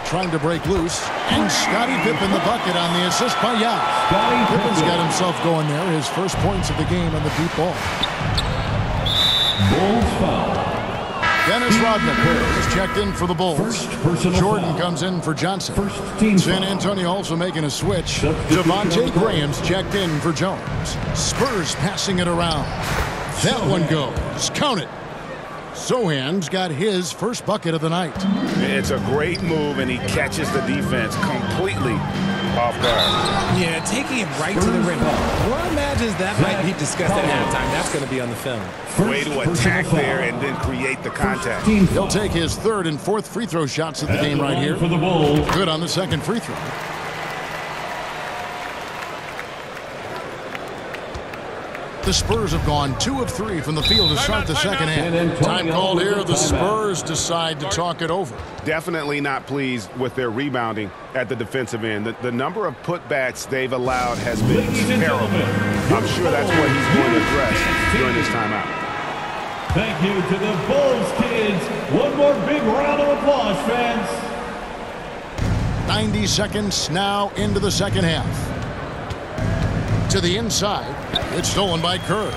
trying to break loose. And Scottie Pippen the bucket on the assist by Yao. Pippen's got himself going there. His first points of the game on the deep ball. Bulls foul. Dennis Rodman is checked in for the Bulls. Jordan comes in for Johnson. San Antonio also making a switch. Devontae Graham's checked in for Jones. Spurs passing it around. That one goes. Count it. Sohan's got his first bucket of the night. It's a great move, and he catches the defense completely off guard. Yeah, taking it right to the rim. One imagines that might be discussed at halftime. That's going to be on the film. Way to attack there and then create the contact. He'll take his third and fourth free throw shots of the game right here. Good on the second free throw. The Spurs have gone 2 of 3 from the field to start the second half. Time called here. The Spurs decide to talk it over. Definitely not pleased with their rebounding at the defensive end. The number of putbacks they've allowed has been terrible. I'm sure that's what he's going to address during this timeout. Thank you to the Bulls kids. One more big round of applause, fans. 90 seconds now into the second half. To the inside. It's stolen by Kerr.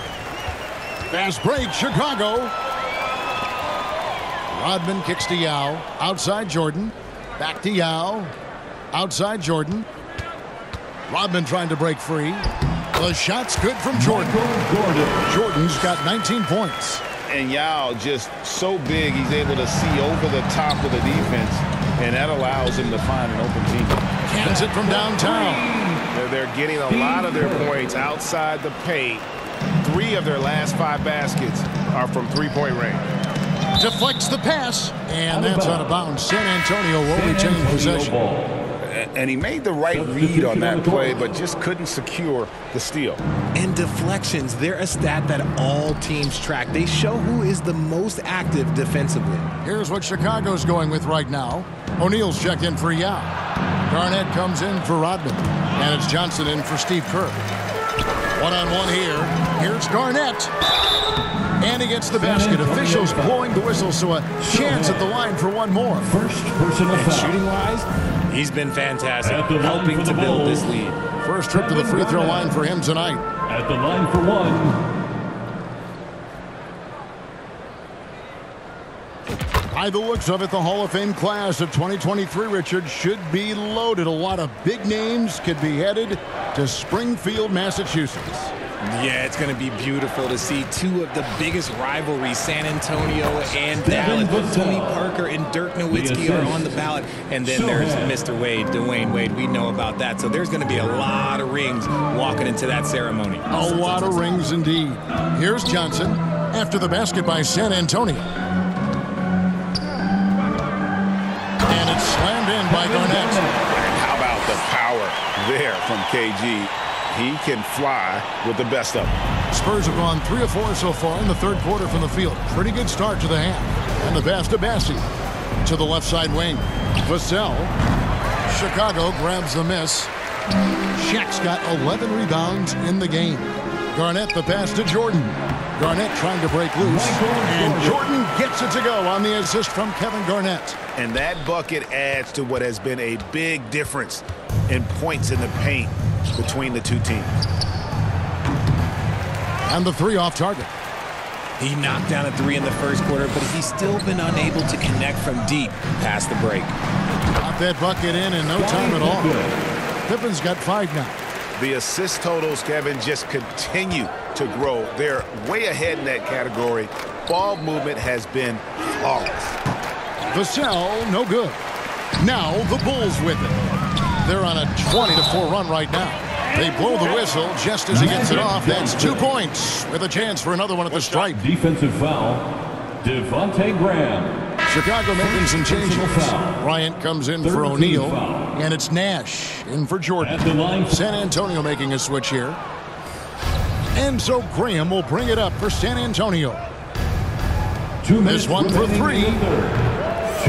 Fast break, Chicago. Rodman kicks to Yao. Outside Jordan. Back to Yao. Outside Jordan. Rodman trying to break free. The shot's good from Jordan. Jordan's got 19 points. And Yao just so big, he's able to see over the top of the defense, and that allows him to find an open team. Cans it from downtown. They're getting a lot of their points outside the paint. 3 of their last 5 baskets are from three-point range. Deflects the pass, and that's out of bounds. San Antonio will retain possession. And he made the right read on that play, but just couldn't secure the steal. And deflections, they're a stat that all teams track. They show who is the most active defensively. Here's what Chicago's going with right now. O'Neal's checked in for Yao. Garnett comes in for Rodman. And it's Johnson in for Steve Kerr. One-on-one here. Here's Garnett. And he gets the basket. Officials blowing the whistle, so a chance at the line for one more. First personal foul. Shooting-wise, he's been fantastic, helping to build this lead. First trip to the free throw line for him tonight. At the line for one. By the looks of it, the Hall of Fame class of 2023, Richard, should be loaded. A lot of big names could be headed to Springfield, Massachusetts. Yeah, it's going to be beautiful to see 2 of the biggest rivalries, San Antonio and Dallas. Tony Parker and Dirk Nowitzki are on the ballot. And then there's Mr. Wade, Dwayne Wade. We know about that. So there's going to be a lot of rings walking into that ceremony. A lot of rings indeed. Here's Johnson after the basket by San Antonio. And it's slammed in by Garnett. How about the power there from KG? He can fly with the best of them. Spurs have gone 3 of 4 so far in the third quarter from the field. Pretty good start to the half. And the pass to Bassi to the left side wing. Vassell. Chicago grabs the miss. Shaq's got 11 rebounds in the game. Garnett the pass to Jordan. Garnett trying to break loose. And Jordan gets it to go on the assist from Kevin Garnett. And that bucket adds to what has been a big difference in points in the paint between the 2 teams. And the 3 off target. He knocked down a 3 in the first quarter, but he's still been unable to connect from deep past the break. Got that bucket in no time at all. Pippen's got 5 now. The assist totals, Kevin, just continue to grow. They're way ahead in that category. Ball movement has been flawless. Vassell, no good. Now the Bulls with it. They're on a 20-4 run right now. They blow the whistle just as he gets it off. That's 2 points with a chance for another one at the stripe. Defensive foul. Devontae Graham. Chicago making some changes. Bryant comes in for O'Neal. And it's Nash in for Jordan. San Antonio making a switch here. And so Graham will bring it up for San Antonio. This one for 3.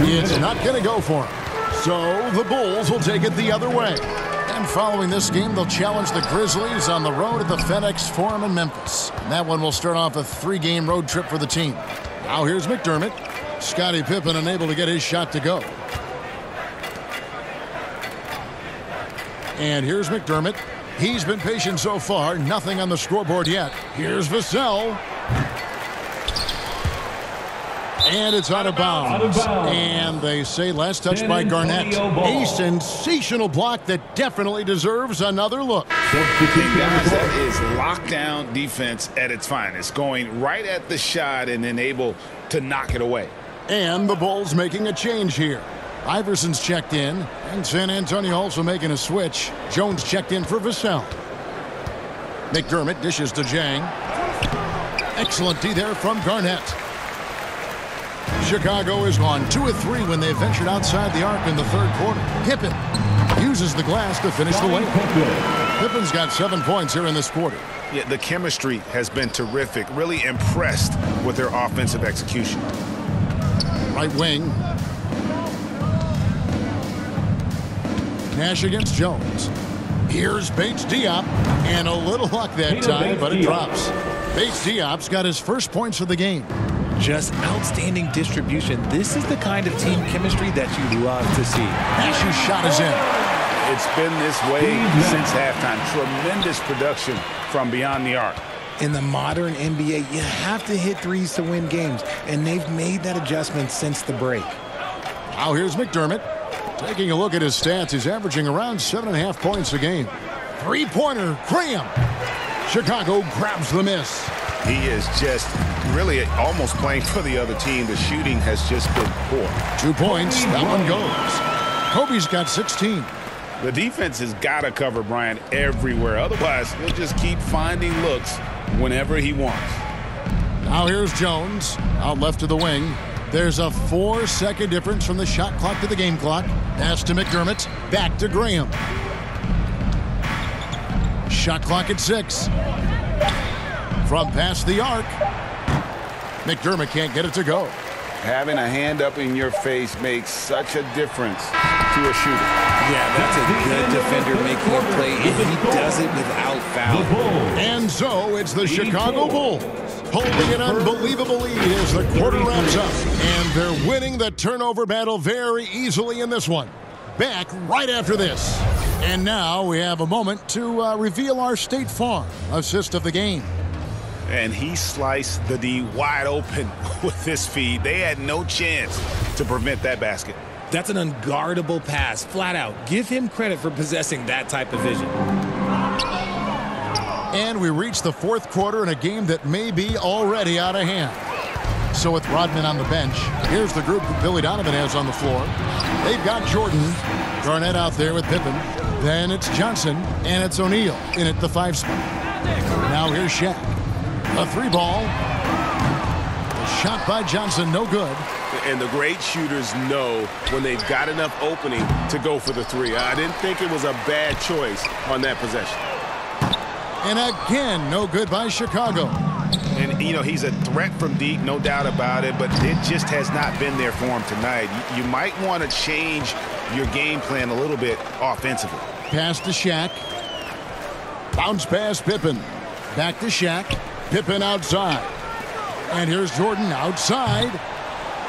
It's not going to go for him. So the Bulls will take it the other way. And following this game, they'll challenge the Grizzlies on the road at the FedEx Forum in Memphis. And that one will start off a 3-game road trip for the team. Now here's McDermott. Scottie Pippen unable to get his shot to go. And here's McDermott. He's been patient so far. Nothing on the scoreboard yet. Here's Vassell. And it's out of bounds. And they say last touch by Garnett. A sensational block that definitely deserves another look. That is lockdown defense at its finest. Going right at the shot and then able to knock it away. And the Bulls making a change here. Iverson's checked in, and San Antonio also making a switch. Jones checked in for Vassell. McDermott dishes to Jang. Excellent D there from Garnett. Chicago is on 2 of 3 when they ventured outside the arc in the third quarter. Pippen uses the glass to finish the layup. Pippen's got 7 points here in this quarter. Yeah, the chemistry has been terrific. Really impressed with their offensive execution. Right wing. Nash against Jones. Here's Bates Diop. And a little luck that time, but it drops. Bates Diop's got his first points of the game. Just outstanding distribution. This is the kind of team chemistry that you love to see. Nash's shot is in. It's been this way since halftime. Tremendous production from beyond the arc. In the modern NBA, you have to hit threes to win games, and they've made that adjustment since the break. Now here's McDermott. Taking a look at his stats, he's averaging around 7.5 points a game. Three-pointer, Graham. Chicago grabs the miss. He is just really almost playing for the other team. The shooting has just been poor. 2 points, that one goes. Kobe's got 16. The defense has got to cover Bryant everywhere. Otherwise, he'll just keep finding looks whenever he wants. Now here's Jones, out left to the wing. There's a 4-second difference from the shot clock to the game clock. Pass to McDermott, back to Graham. Shot clock at 6. From past the arc. McDermott can't get it to go. Having a hand up in your face makes such a difference to a shooter. Yeah, that's a good defender making a play, and he does it without foul. And so it's the Chicago Bulls holding an unbelievable lead as the quarter wraps up. And they're winning the turnover battle very easily in this one. Back right after this. And now we have a moment to reveal our State Farm assist of the game. And he sliced the D wide open with his feed. They had no chance to prevent that basket. That's an unguardable pass, flat out. Give him credit for possessing that type of vision. And we reach the fourth quarter in a game that may be already out of hand. So with Rodman on the bench, here's the group that Billy Donovan has on the floor. They've got Jordan, Garnett out there with Pippen. Then it's Johnson, and it's O'Neal in at the 5 spot. Now here's Shaq. A 3-ball. The shot by Johnson, no good. And the great shooters know when they've got enough opening to go for the 3. I didn't think it was a bad choice on that possession. And again, no good by Chicago. And, you know, he's a threat from deep, no doubt about it, but it just has not been there for him tonight. You might want to change your game plan a little bit offensively. Pass to Shaq. Bounce pass Pippen. Back to Shaq. Pippen outside. And here's Jordan outside.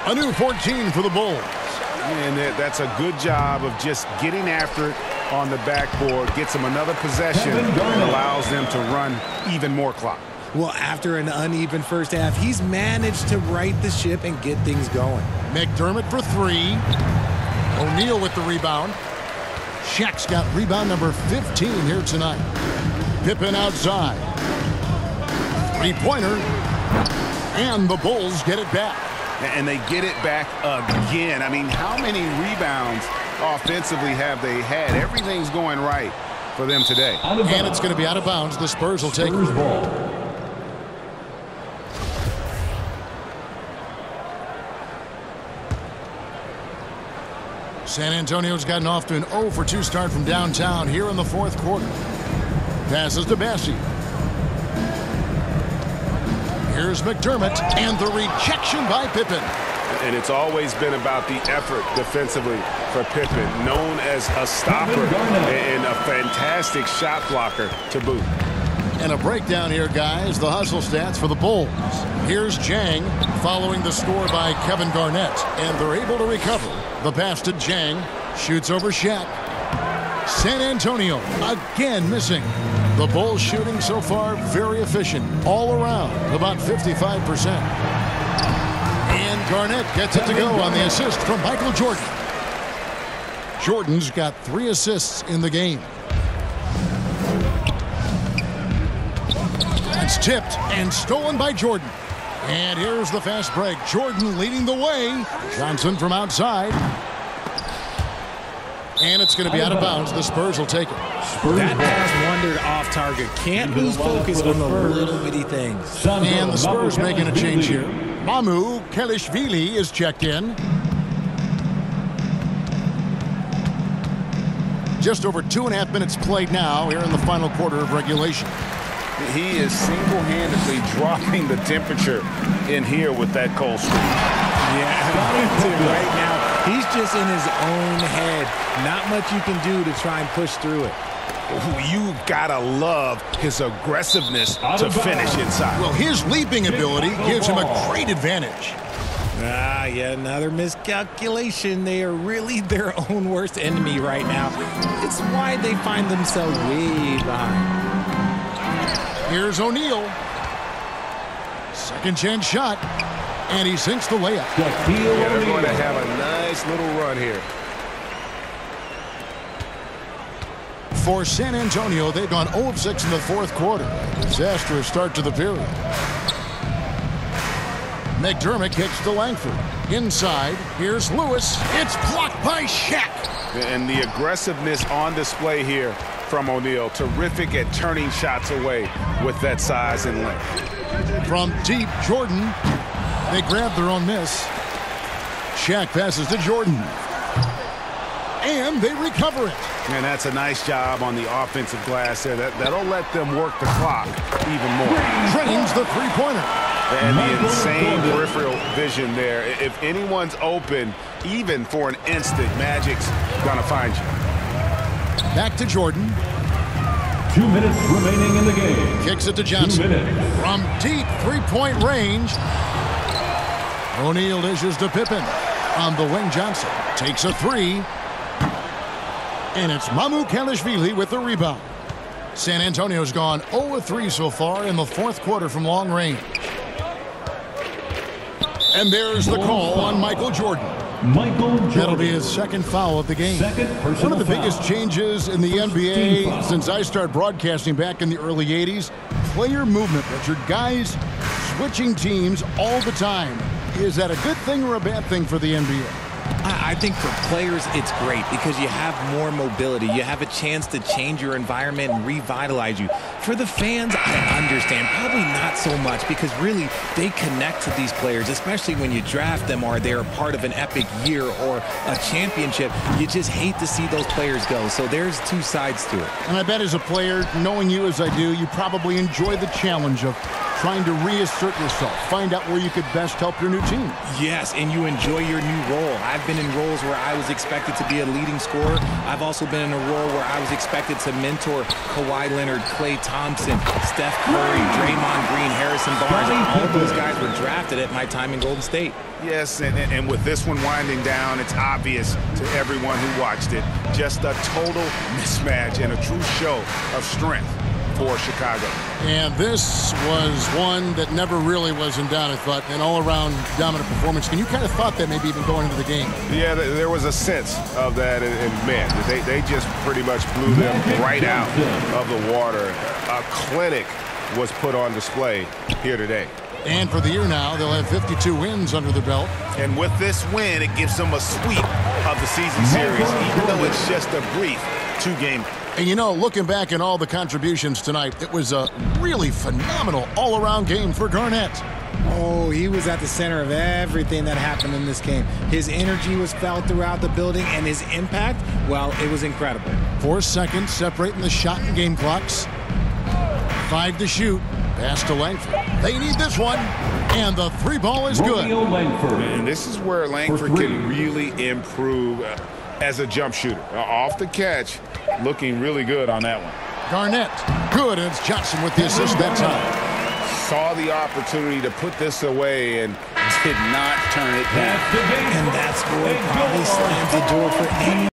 A new 14 for the Bulls. And that's a good job of just getting after it on the backboard. Gets them another possession and allows them to run even more clock. Well, after an uneven first half, he's managed to right the ship and get things going. McDermott for 3. O'Neal with the rebound. Shaq's got rebound number 15 here tonight. Pippen outside. 3-pointer. And the Bulls get it back. And they get it back again. I mean, how many rebounds offensively have they had? Everything's going right for them today. And it's going to be out of bounds. The Spurs will take it. San Antonio's gotten off to an 0 for 2 start from downtown here in the fourth quarter. Passes to Bassey. Here's McDermott, and the rejection by Pippen. And it's always been about the effort defensively for Pippen, known as a stopper and a fantastic shot blocker to boot. And a breakdown here, guys. The hustle stats for the Bulls. Here's Jang following the score by Kevin Garnett, and they're able to recover. The pass to Jang. Shoots over Shaq. San Antonio again missing. The Bulls shooting so far very efficient all around, about 55%. And Garnett gets it to go on the assist from Michael Jordan. Jordan's got 3 assists in the game. It's tipped and stolen by Jordan. And here's the fast break. Jordan leading the way. Johnson from outside. And it's going to be out of bounds. The Spurs will take it. That pass wandered off target. Can't lose focus on the little bitty things. And the Spurs making a change here. Mamu Kelishvili is checked in. Just over 2.5 minutes played now here in the final quarter of regulation. He is single-handedly dropping the temperature in here with that cold streak. Yeah, right now, he's just in his own head. Not much you can do to try and push through it. You gotta love his aggressiveness to finish inside. Well, his leaping ability gives him a great advantage. Yeah, another miscalculation. They are really their own worst enemy right now. It's why they find themselves way behind. Here's O'Neal. Second chance shot. And he sinks the layup. Yeah, they're going to have a nice little run here. For San Antonio, they've gone 0 of 6 in the fourth quarter. Disastrous start to the period. McDermott kicks to Langford. Inside, here's Lewis. It's blocked by Shaq. And the aggressiveness on display here from O'Neal. Terrific at turning shots away with that size and length. From deep, Jordan. They grab their own miss. Shaq passes to Jordan. And they recover it. And that's a nice job on the offensive glass there. That'll let them work the clock even more. Drains the three-pointer. And the insane peripheral vision there. If anyone's open, even for an instant, Magic's gonna find you. Back to Jordan. 2 minutes remaining in the game. Kicks it to Johnson. 2 minutes. From deep three-point range. O'Neal dishes to Pippen. On the wing, Johnson takes a three. And it's Mamu Kelishvili with the rebound. San Antonio's gone 0 of 3 so far in the fourth quarter from long range. And there's the call on Michael Jordan. Michael Jordan. That'll be his second foul of the game. One of the biggest changes in the NBA since I started broadcasting back in the early 80s, player movement, Richard. Guys switching teams all the time. Is that a good thing or a bad thing for the NBA? I think for players, it's great because you have more mobility. You have a chance to change your environment and revitalize you. For the fans, I understand. Probably not so much because really they connect to these players, especially when you draft them or they're a part of an epic year or a championship. You just hate to see those players go. So there's two sides to it. And I bet as a player, knowing you as I do, you probably enjoy the challenge of trying to reassert yourself, find out where you could best help your new team. Yes, and you enjoy your new role. I've been in roles where I was expected to be a leading scorer. I've also been in a role where I was expected to mentor Kawhi Leonard, Klay Thompson, Steph Curry, Draymond Green, Harrison Barnes. All of those guys were drafted at my time in Golden State. Yes, and with this one winding down, it's obvious to everyone who watched it. Just a total mismatch and a true show of strength for Chicago. And this was one that never really was in doubt, I thought, an all-around dominant performance. And you kind of thought that maybe even going into the game. Yeah, there was a sense of that, and man, they just pretty much blew them right out of the water. A clinic was put on display here today. And for the year now, they'll have 52 wins under the belt. And with this win, it gives them a sweep of the season series, even though it's just a brief two-game. And you know, looking back at all the contributions tonight, it was a really phenomenal all-around game for Garnett. Oh, he was at the center of everything that happened in this game. His energy was felt throughout the building, and his impact, well, it was incredible. 4 seconds separating the shot and game clocks. 5 to shoot. Pass to Langford. They need this one. And the three ball is good. And this is where Langford can really improve as a jump shooter. Off the catch, looking really good on that one. Garnett, good, and it's Johnson with the assist that time. Saw the opportunity to put this away and did not turn it down. And that score probably slams the door for any